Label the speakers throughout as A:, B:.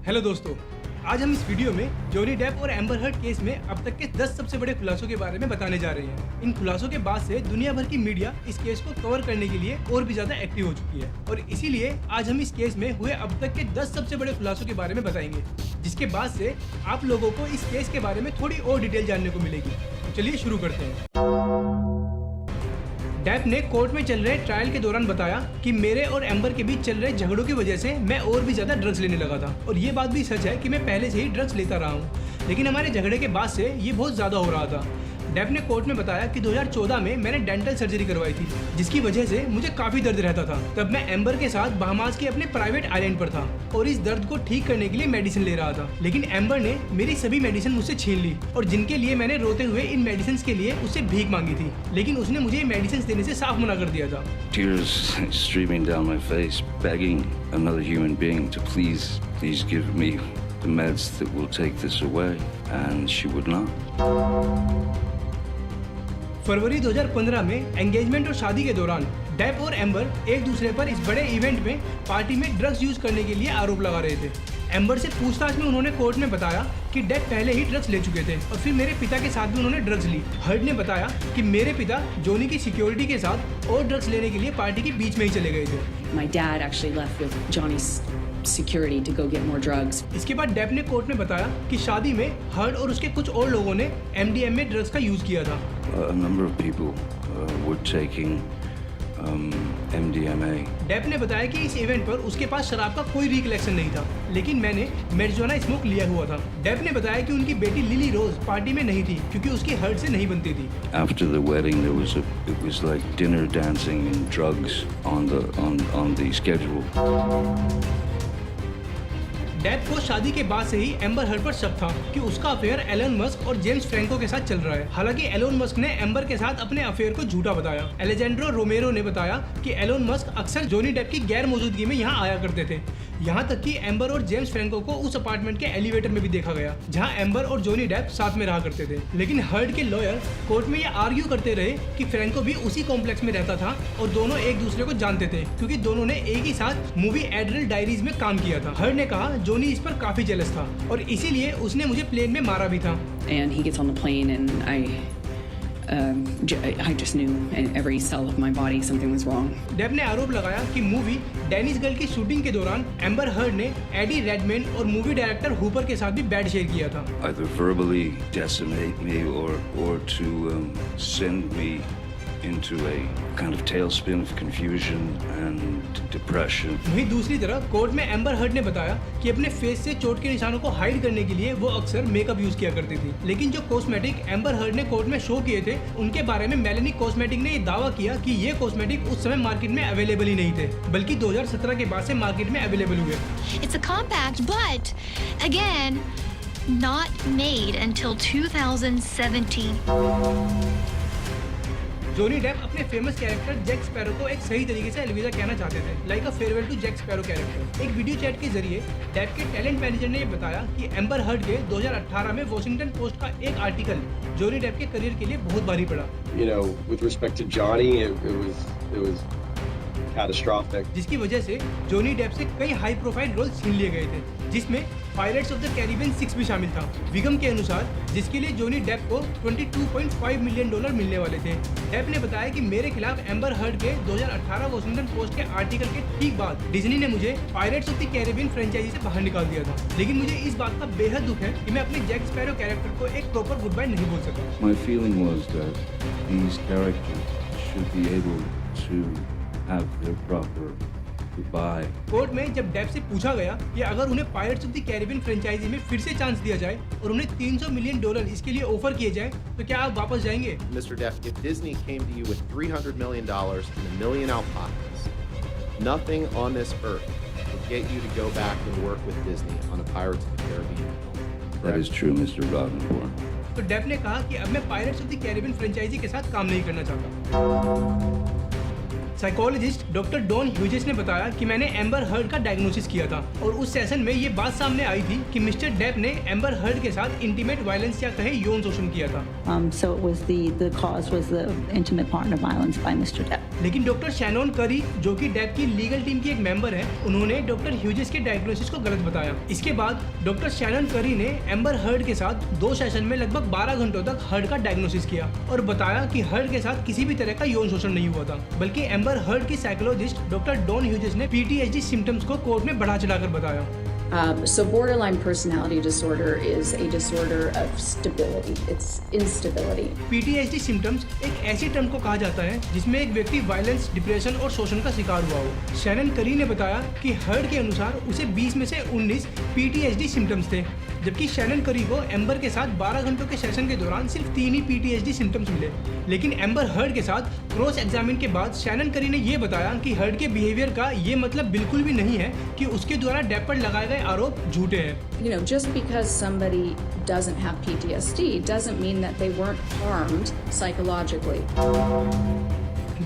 A: Hello दोस्तों, आज हम इस वीडियो में जॉनी डेप और एम्बर हर्ड केस में अब तक के 10 सबसे बड़े खुलासों के बारे में बताने जा रहे हैं। इन खुलासों के बाद से दुनिया भर की मीडिया इस केस को कवर करने के लिए और भी ज्यादा एक्टिव हो चुकी है और इसीलिए आज हम इस केस में हुए अब तक के 10 सबसे बड़े खुलासों के बारे में बताएंगे, जिसके बाद से आप लोगों को इस केस के बारे में थोड़ी और डिटेल जानने को मिलेगी। तो चलिए शुरू करते हैं। डेप ने कोर्ट में चल रहे ट्रायल के दौरान बताया कि मेरे और एम्बर के बीच चल रहे झगड़ों की वजह से मैं और भी ज्यादा ड्रग्स लेने लगा था और ये बात भी सच है कि मैं पहले से ही ड्रग्स लेता रहा हूँ, लेकिन हमारे झगड़े के बाद से ये बहुत ज्यादा हो रहा था। डेप ने कोर्ट में बताया कि 2014 में मैंने डेंटल सर्जरी करवाई थी, जिसकी वजह से मुझे काफी दर्द रहता था। तब मैं एम्बर के साथ बहामास के अपने प्राइवेट आइलैंड पर था और इस दर्द को ठीक करने के लिए मेडिसिन ले रहा था, लेकिन एम्बर ने मेरी सभी मेडिसिन मुझसे छीन ली और जिनके लिए मैंने रोते हुए इन मेडिसिन के लिए उससे भीख मांगी थी, लेकिन उसने मुझे मेडिसिन देने से साफ मना कर दिया था।
B: Tears streaming down my face, begging another human being to please give me the meds that will take this away, and she would not.
A: फरवरी 2015 में एंगेजमेंट और शादी के दौरान डेप और एम्बर एक दूसरे पर इस बड़े इवेंट में पार्टी में ड्रग्स यूज करने के लिए आरोप लगा रहे थे। एम्बर से पूछताछ में उन्होंने कोर्ट में बताया कि डेप पहले ही ड्रग्स ले चुके थे और फिर मेरे पिता के साथ भी उन्होंने ड्रग्स ली। हर्ड ने बताया कि मेरे पिता जॉनी की सिक्योरिटी के साथ और ड्रग्स लेने के लिए पार्टी के बीच में ही चले गए थे।
C: My dad actually left with Johnny's security to go get more drugs.
A: इसके बाद डेप ने कोर्ट में बताया कि शादी में हर्ड और उसके कुछ और लोगों ने MDMA ड्रग्स का यूज किया था।
B: A number of people were taking MDMA.
A: Depp ने बताया कि इस इवेंट पर उसके पास शराब का कोई रिकलेक्शन नहीं था, लेकिन मैंने marijuana स्मोक लिया हुआ था। डेप ने बताया कि उनकी बेटी लिली रोज पार्टी में नहीं थी क्योंकि उसकी हर्ड से नहीं बनती थी।
B: After the wedding, it was like dinner, dancing, and drugs on the schedule.
A: Depp को शादी के बाद से ही एम्बर हर्ड पर शक था कि उसका अफेयर एलन मस्क और जेम्स फ्रैंको के साथ चल रहा है। हालांकि एलन मस्क ने एम्बर के साथ अपने अफेयर को झूठा बताया। एलेजेंड्रो रोमेरो ने बताया कि एलन मस्क अक्सर जॉनी डेप की गैर मौजूदगी में यहाँ आया करते थे। यहाँ तक कि एम्बर और जेम्स फ्रैंको को उस अपार्टमेंट के एलिवेटर में भी देखा गया जहाँ एम्बर और जॉनी डेप साथ में रहा करते थे। लेकिन हर्ड के लॉयर कोर्ट में ये आर्ग्यू करते रहे कि फ्रैंको भी उसी कॉम्प्लेक्स में रहता था और दोनों एक दूसरे को जानते थे क्योंकि दोनों ने एक ही साथ मूवी एड्रिल डायरीज में काम किया था। हर्ड ने कहा जॉनी इस पर काफी जेलस था और इसीलिए उसने मुझे प्लेन में मारा भी था।
C: And he gets on the plane and I just knew in every cell of my body something was wrong.
A: Depp ने आरोप लगाया कि मूवी डेनिस गर्ल की शूटिंग के दौरान एम्बर हर्ड ने एडी रेडमैन और मूवी डायरेक्टर हुपर के साथ भी बेड शेयर किया था।
B: Either verbally decimate me or to send me into a kind of tailspin of confusion and depression.
A: वहीं दूसरी तरफ कोर्ट में एम्बर हर्ड ने बताया कि अपने फेस से चोट के निशानों को हाइड करने के लिए वो अक्सर मेकअप यूज किया करती थी, लेकिन जो कॉस्मेटिक एम्बर हर्ड ने कोर्ट में शो किए थे उनके बारे में मेलेनी कॉस्मेटिक ने ये दावा किया कि ये कॉस्मेटिक उस समय मार्केट में अवेलेबल ही नहीं थे, बल्कि 2017 के बाद से मार्केट में अवेलेबल हुए।
D: It's a compact, but again, not made until 2017.
A: Johnny Depp अपने फेमस कैरेक्टर जैक स्पैरो को एक सही तरीके से अलविदा कहना चाहते थे, like a farewell to Jack Sparrow character. एक वीडियो चैट के जरिए डेप के टैलेंट मैनेजर ने ये बताया कि एम्बर हर्ड के 2018 में वॉशिंगटन पोस्ट का एक आर्टिकल जॉनी डेप के करियर के लिए बहुत भारी पड़ा।
E: You know, with respect to Johnny, it was catastrophic.
A: जिसकी वजह से जॉनी डेप से कई हाई प्रोफाइल रोल छीन लिए गए थे, जिसमें पायरेट्स ऑफ द कैरिबियन 6 भी शामिल था। विगम के अनुसार जिसके लिए जॉनी डेप को $22.5 मिलियन मिलने वाले थे। डेप ने बताया कि मेरे खिलाफ एम्बर हर्ड के 2018 वॉशिंगटन पोस्ट के आर्टिकल के ठीक बाद डिज्नी ने मुझे Pirates of the Caribbean franchise से बाहर निकाल दिया था, लेकिन मुझे इस बात का बेहद दुख है कि मैं अपने जैक स्पैरो कैरेक्टर को एक प्रॉपर गुड बाय नहीं बोल सका।
B: My feeling was that these characters should be able to have their proper goodbye.
A: Court में जब डेप से पूछा गया कि अगर उन्हें Pirates of the Caribbean franchise में फिर से चांस दिया जाए और उन्हें $300 मिलियन इसके लिए ऑफर किए जाए तो क्या आप वापस जाएंगे?
F: Mr. Depp, if Disney came to you with $300 million and a million alpacas, nothing on this earth would get you to go back and work with Disney on a Pirates of the Caribbean film.
B: That is true, Mr. Roddenborn.
A: तो Depp ने कहा कि अब मैं Pirates of the Caribbean franchise के साथ काम नहीं करना चाहता। साइकोलॉजिस्ट डॉक्टर डॉन ह्यूजेस ने बताया कि मैंने एम्बर हर्ड का डायग्नोसिस किया था और उस सेशन में ये बात सामने आई थी कि मिस्टर डेप ने एम्बर हर्ड के साथ इंटीमेट वायलेंस या कहे यौन शोषण किया था।
G: So it was the cause was the intimate partner violence by Mr. Depp.
A: लेकिन डॉक्टर शैनॉन करी जो कि डेप की लीगल टीम की एक मेंबर है, उन्होंने डॉक्टर ह्यूजेस के डायग्नोसिस को गलत बताया। इसके बाद डॉक्टर शैनॉन करी ने एम्बर हर्ड के साथ 2 सेशन में लगभग 12 घंटों तक हर्ड का डायग्नोसिस किया और बताया कि हर्ड के साथ किसी भी तरह का यौन शोषण नहीं हुआ था, बल्कि एम्बर हर्ड की साइकोलॉजिस्ट डॉक्टर डॉन ह्यूजेस ने PTSD सिम्टम्स को कोर्ट में बढ़ा चढ़ाकर बताया।
C: So borderline personality disorder is a disorder of stability. It's instability.
A: PTSD symptoms एक ऐसी टर्म को कहा जाता है जिसमें एक व्यक्ति वायलेंस, डिप्रेशन और शोषण का शिकार हुआ हो। शैनन करी ने बताया कि हर्ड के अनुसार उसे 20 में से 19 PTSD सिम्टम्स थे, जबकि शैनन करी को एम्बर के साथ 12 घंटों के सेशन के दौरान सिर्फ 3 ही PTSD सिम्टम्स मिले। लेकिन एम्बर हर्ड के साथ क्रॉस एग्जामिन के बाद शैनन करी ने यह बताया कि हर्ड के बिहेवियर का ये मतलब बिल्कुल भी नहीं है कि उसके द्वारा डेप पर लगाए गए आरोप झूठे हैं।
C: You know, just because somebody doesn't have PTSD doesn't mean that they weren't harmed psychologically.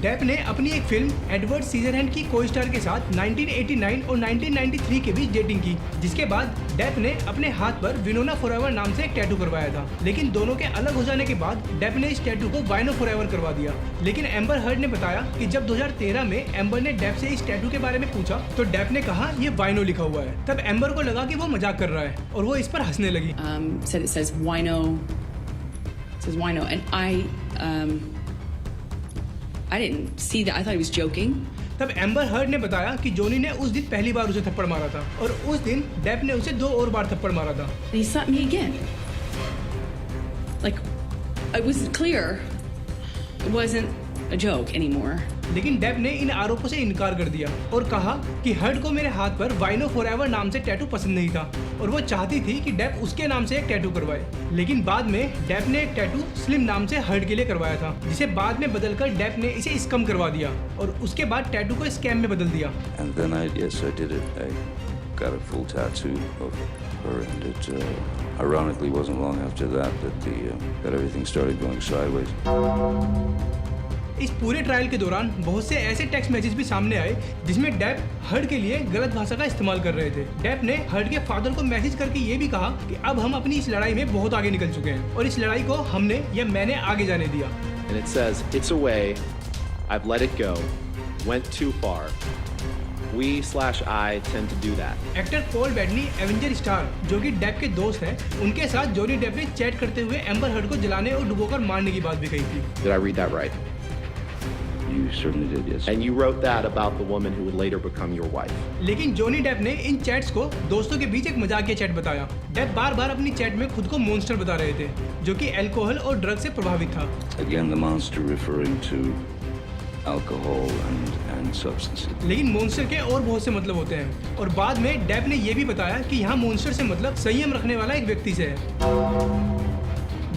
A: Depp ने अपनी एक फिल्म एडवर्ड सीजरहैंड की को-स्टार के साथ 1989 और 1993 के बीच डेटिंग की, जिसके बाद डेप ने अपने हाथ पर विनोना फॉरएवर नाम से एक टैटू करवाया था। लेकिन दोनों के अलग हो जाने के बाद डेप ने इस टैटू को वाइनो फॉरएवर करवा दिया। लेकिन एम्बर हर्ड ने बताया कि जब 2013 में एम्बर ने डेप से इस टैटू के बारे में पूछा तो डेप ने कहा ये वाइनो लिखा हुआ है। तब एम्बर को लगा कि वो मजाक कर रहा है और वो इस पर हंसने लगी।
C: Said it says wino. It says wino, and I didn't see that. I thought he was joking.
A: तब एम्बर हर्ड ने बताया कि जोनी ने उस दिन पहली बार उसे थप्पड़ मारा था और उस दिन डेप ने उसे 2 और बार थप्पड़ मारा था।
C: And he slapped me again. Like, it was clear it wasn't a joke anymore.
A: लेकिन डेप ने इन आरोपों से इनकार कर दिया और कहा कि हर्ड को मेरे हाथ पर वाइनो फॉरएवर नाम से टैटू पसंद नहीं था और वो चाहती थी कि डेप उसके नाम से एक टैटू करवाए। लेकिन बाद में डेप ने एक टैटू स्लिम नाम से हर्ड के लिए करवाया था, जिसे बाद में बदलकर डेप ने इसे स्कम करवा दिया और उसके बाद टैटू को स्कैम में बदल दिया।
B: And then I did it. I got a full tattoo of her, and it ironically wasn't long after that everything started going sideways.
A: इस पूरे ट्रायल के दौरान बहुत से ऐसे टेक्स्ट मैसेज भी सामने आए जिसमें डेप हर्ड के लिए गलत भाषा का इस्तेमाल कर रहे थे। डेप ने हर्ड के फादर को मैसेज करके ये भी कहा कि अब हम अपनी इस लड़ाई में बहुत आगे निकल चुके हैं और इस लड़ाई को हमने या मैंने आगे जाने दिया।
F: And it says, it's away, I've let it go, went too far. We/I tend to do that.
A: Actor Paul Bettany Avenger star जो कि डेप के दोस्त हैं, उनके साथ जॉनी डेप ने चैट करते हुए एम्बर हर्ड को जलाने और डुबोकर मारने की बात भी कही थी।
F: Did I read that right?
B: You certainly did, yes.
F: And you wrote that about the woman who would later become your wife.
A: लेकिन जॉनी डेप ने इन चैट्स को दोस्तों के बीच एक मजाकिया चैट बताया। डेप बार-बार अपनी चैट में खुद को मॉन्स्टर बता रहे थे, जो कि अल्कोहल और ड्रग से प्रभावित था।
B: Again, the monster referring to alcohol and substances.
A: लेकिन मॉन्स्टर के और बहुत से मतलब होते हैं और बाद में डेप ने यह भी बताया कि यहाँ मॉन्स्टर से मतलब संयम रखने वाला एक व्यक्ति से है।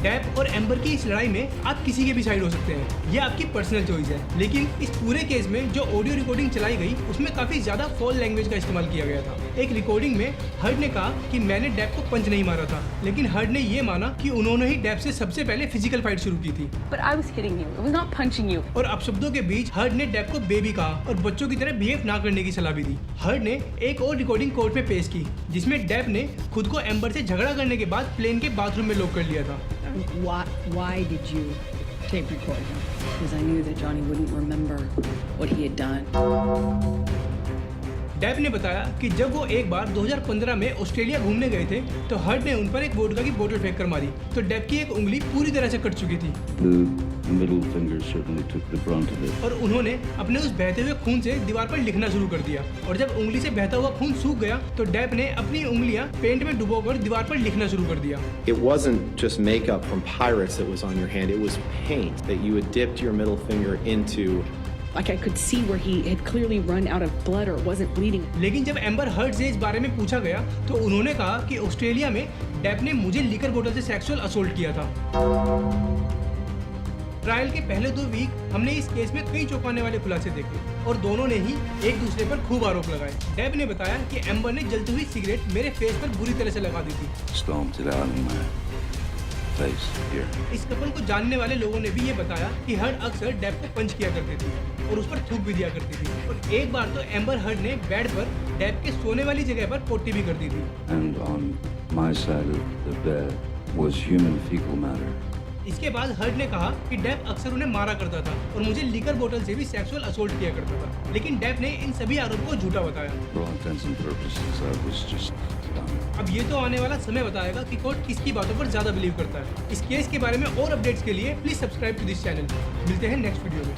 A: डेप और एम्बर की इस लड़ाई में आप किसी के भी साइड हो सकते हैं, यह आपकी पर्सनल चॉइस है। लेकिन इस पूरे केस में जो ऑडियो रिकॉर्डिंग चलाई गई उसमें काफी ज्यादा फॉल लैंग्वेज का इस्तेमाल किया गया था। एक रिकॉर्डिंग में हर्ड ने कहा कि मैंने डेप को पंच नहीं मारा था, लेकिन हर्ड ने यह माना कि उन्होंने ही डेप से सबसे पहले फिजिकल फाइट शुरू की थी।
G: But I was hitting you. I was not punching you.
A: और अपशब्दों के बीच हर्ड ने डेप को बेबी कहा और बच्चों की तरह बिहेव ना करने की सलाह भी दी। हर्ड ने एक और रिकॉर्डिंग कोर्ट में पेश की जिसमें डेप ने खुद को एम्बर से झगड़ा करने के बाद प्लेन के बाथरूम में लॉक कर लिया था।
G: Why did you tape record him?
C: Because I knew that Johnny wouldn't remember what he had done.
A: Depp ने बताया कि जब वो एक बार 2015 में ऑस्ट्रेलिया घूमने गए थे तो हर्ड ने उन पर एक वोडका की बोतल फेंक कर मारी तो डेप की एक उंगली पूरी तरह से कट चुकी थी।
B: The middle finger certainly took the brunt of it.
A: और उन्होंने अपने उस बहते हुए खून से दीवार पर लिखना शुरू कर दिया और जब उंगली से बहता हुआ खून सूख गया तो डेप ने अपनी उंगलियां पेंट में डुबोकर दीवार पर लिखना शुरू कर दिया।
F: It wasn't just makeup from pirates that was on your hand, it was paint that you had dipped your middle finger into.
C: Like I could see where he had clearly run out of blood or wasn't bleeding.
A: लेकिन जब amber heard से इस बारे में पूछा गया तो उन्होंने कहा कि ऑस्ट्रेलिया में डेप ने मुझे लीकर बोतल से सेक्सुअल असोल्ट किया था। ट्रायल के पहले 2 वीक हमने इस केस में कई चौंकाने वाले खुलासे देखे और दोनों ने ही एक दूसरे पर खूब आरोप लगाए। डेप ने बताया कि एम्बर ने जलती हुई सिगरेट मेरे फेस पर बुरी तरह से लगा दी थी।
B: Stomped it out in my face here.
A: इस कपल को जानने वाले लोगों ने भी ये बताया कि हर्ड अक्सर डेप को पंच किया करती थी और उस पर थूक भी दिया करती थी और एक बार तो एम्बर हर्ड ने बेड पर डेप के सोने वाली जगह पर पोटी भी कर दी थी।
B: And on my side of the bed was human fecal matter.
A: इसके बाद हर्ड ने कहा कि डेप अक्सर उन्हें मारा करता था और मुझे लिकर बोतल से भी सेक्सुअल असोल्ट किया करता था, लेकिन डेप ने इन सभी आरोपों को झूठा बताया।
B: For all intents and purposes, I was just done.
A: अब ये तो आने वाला समय बताएगा कि कोर्ट किसकी बातों पर ज्यादा बिलीव करता है। इस केस के बारे में और अपडेट्स के लिए please subscribe to this channel. मिलते हैं नेक्स्ट वीडियो में।